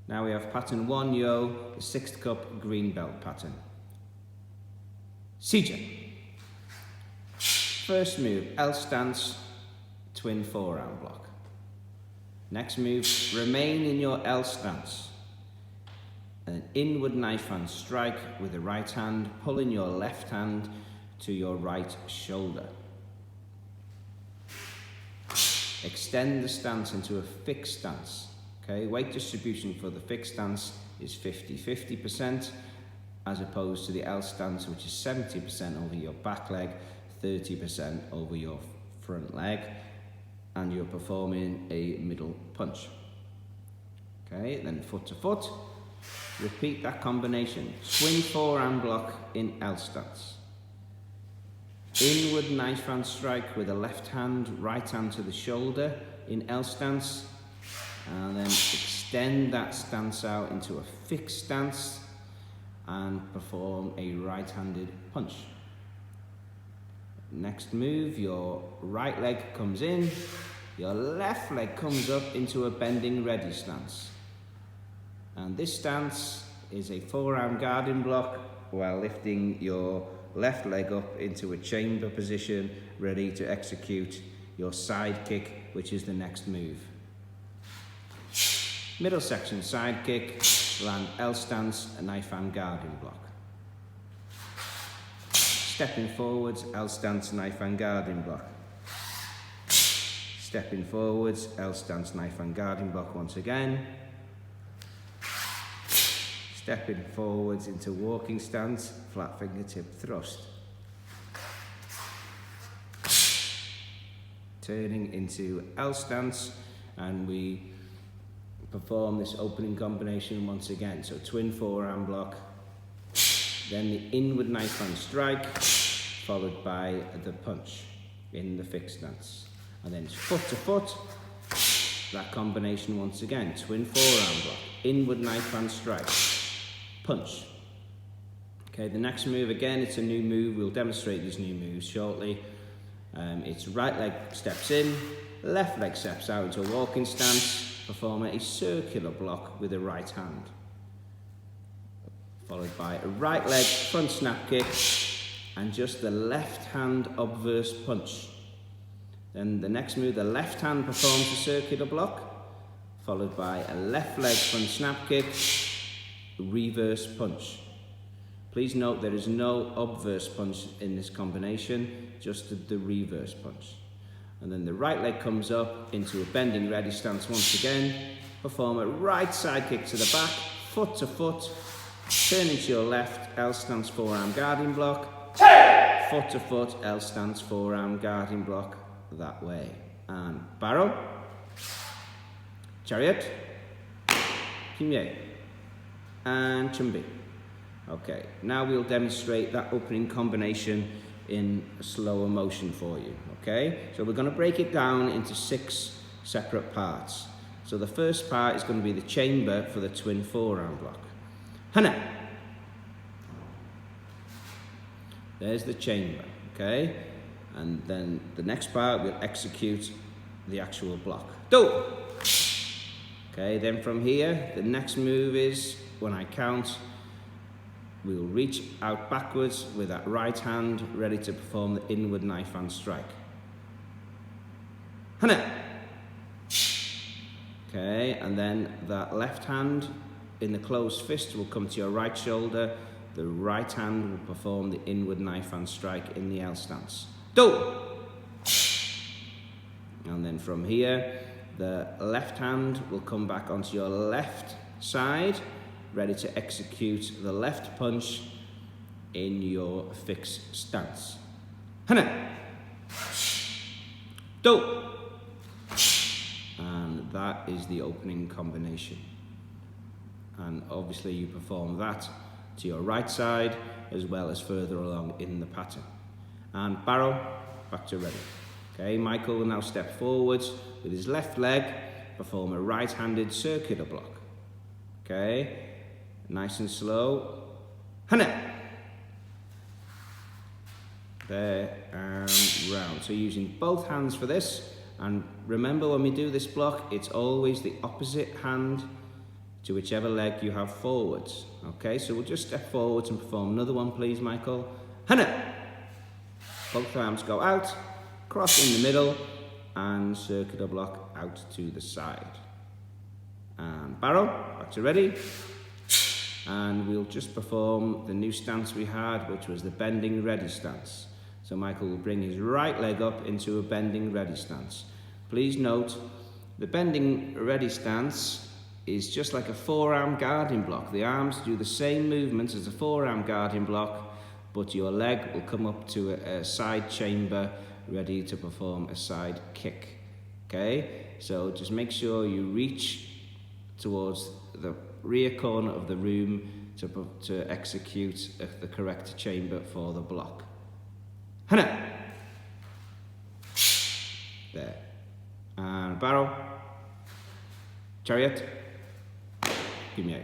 Now we have pattern 1 yo, the 6th cup green belt pattern. Sijin. First move, L stance, twin forearm block. Next move, remain in your L stance. An inward knife hand strike with the right hand, pulling your left hand to your right shoulder. Extend the stance into a fixed stance. Okay, weight distribution for the fixed stance is 50-50%, as opposed to the L stance, which is 70% over your back leg, 30% over your front leg, and you're performing a middle punch. Okay, then foot to foot. Repeat that combination. Twin forearm block in L stance. Inward knife hand strike with the left hand, right hand to the shoulder in L stance. And then extend that stance out into a fixed stance and perform a right-handed punch. Next move, your right leg comes in, your left leg comes up into a bending ready stance. And this stance is a forearm guarding block while lifting your left leg up into a chamber position, ready to execute your side kick, which is the next move. Middle section side kick, land L stance, a knife hand guarding block. Stepping forwards, L stance, knife hand guarding block. Stepping forwards, L stance, knife hand guarding block once again. Stepping forwards into walking stance, flat fingertip thrust. Turning into L stance, and we perform this opening combination once again. So twin forearm block, then the inward knife hand strike, followed by the punch in the fixed stance. And then foot to foot, that combination once again. Twin forearm block, inward knife hand strike, punch. Okay, the next move, again, it's a new move. We'll demonstrate these new moves shortly. It's right leg steps in, left leg steps out into a walking stance, performing a circular block with the right hand. Followed by a right leg front snap kick and just the left hand obverse punch. Then the next move, the left hand performs a circular block, followed by a left leg front snap kick, reverse punch. Please note there is no obverse punch in this combination, just the reverse punch. And then the right leg comes up into a bending ready stance once again. Perform a right side kick to the back, foot to foot. Turn into your left, L stance forearm guarding block. Foot to foot, L stance forearm guarding block that way. And barrow, chariot, kimye, and chumbi. Okay, now we'll demonstrate that opening combination in slower motion for you, okay? So we're going to break it down into 6 separate parts. So the first part is going to be the chamber for the twin forearm block. Hana. There's the chamber, okay? And then the next part, we'll execute the actual block. Do! Okay, then from here, the next move is, when I count, we'll reach out backwards with that right hand, ready to perform the inward knife hand strike. Hana. Okay, and then that left hand in the closed fist will come to your right shoulder. The right hand will perform the inward knife hand strike in the L stance. Do! And then from here, the left hand will come back onto your left side, ready to execute the left punch in your fixed stance. Hana. Do. And that is the opening combination. And obviously you perform that to your right side as well as further along in the pattern. And barrow, back to ready. Okay, Michael will now step forwards with his left leg, perform a right-handed circular block. Okay, nice and slow. Hana. There and round. So using both hands for this. And remember, when we do this block, it's always the opposite hand to whichever leg you have forwards. Okay, so we'll just step forwards and perform another one, please, Michael. Hana! Both arms go out, cross in the middle, and circular block out to the side. And barrow, back to ready. And we'll just perform the new stance we had, which was the bending ready stance. So Michael will bring his right leg up into a bending ready stance. Please note, the bending ready stance is just like a forearm guarding block. The arms do the same movements as a forearm guarding block, but your leg will come up to a side chamber ready to perform a side kick. Okay, so just make sure you reach towards the rear corner of the room to execute the correct chamber for the block. Hana! There. And barrow. Chariot. Give me 8.